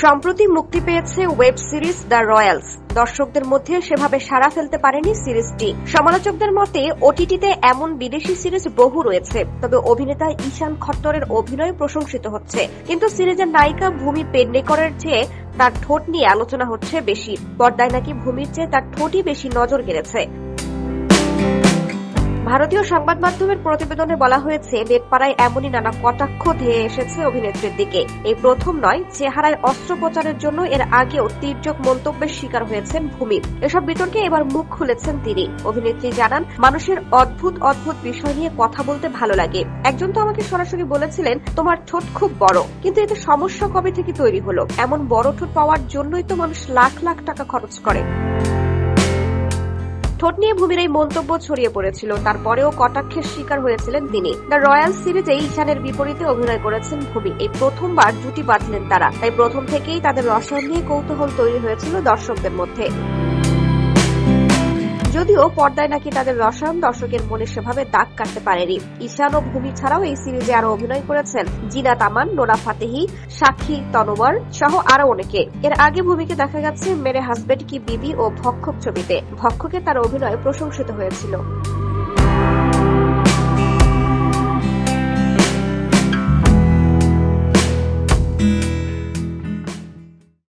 সম্প্রতি মুক্তি পেয়েছে ওয়েব সিরিজ দ্য রয়্যালস। দর্শকদের মধ্যে সেভাবে সাড়া ফেলতে পারেনি সিরিজটি। সমালোচকদের মতে ওটিটিতে এমন বিদেশি সিরিজ বহু রয়েছে, তবে অভিনেতা ঈশান খট্টরের অভিনয় প্রশংসিত হচ্ছে। কিন্তু সিরিজের নায়িকা ভূমি পেডনেকরের চেয়ে তার ঠোঁট নিয়ে আলোচনা হচ্ছে বেশি। পর্দায় নাকি ভূমির চেয়ে তার ঠোঁটই বেশি নজর কেড়েছে। ভারতীয় সংবাদ মাধ্যমের প্রতিবেদনে বলা হয়েছে, নেটপাড়ায় এমনই নানা কটাক্ষ ধেয়ে এসেছে অভিনেত্রীর দিকে। এই প্রথম নয়, চেহারায় অস্ত্রোপচারের জন্য এর আগেও তির্যক মন্তব্যের শিকার হয়েছেন ভূমি। এসব বিতর্কে এবার মুখ খুলেছেন তিনি। অভিনেত্রী জানান, মানুষের অদ্ভুত অদ্ভুত বিষয় নিয়ে কথা বলতে ভালো লাগে। একজন তো আমাকে সরাসরি বলেছিলেন, তোমার ঠোঁট খুব বড়, কিন্তু এতে সমস্যা কবে থেকে তৈরি হলো? এমন বড় ঠোঁট পাওয়ার জন্যই তো মানুষ লাখ লাখ টাকা খরচ করে। ঠোঁট নিয়ে ভূমির এই মন্তব্য ছড়িয়ে পড়েছিল, তারপরেও কটাক্ষের শিকার হয়েছিলেন তিনি। দ্য রয়্যাল সিরিজে ঈশানের বিপরীতে অভিনয় করেছেন ভূমি। এই প্রথমবার জুটি বাঁধলেন তারা, তাই প্রথম থেকেই তাদের রসায়ন নিয়ে কৌতূহল তৈরি হয়েছিল দর্শকদের মধ্যে। যদিও পর্দায় নাকি তাদের রসায়ন দর্শকের মনে সেভাবে দাগ কাটতে পারেনি। ঈশান ও ভূমি ছাড়াও এই সিরিজে আরো অভিনয় করেছেন জিনাত আমান, নোরা ফাতেহি, সাক্ষী তনওয়ার সহ আরো অনেকে। এর আগে ভূমিকে দেখা গেছে মেরে হাসবেন্ড কি বিবি ও ভক্ষক ছবিতে। ভক্ষকে তার অভিনয় প্রশংসিত হয়েছিল।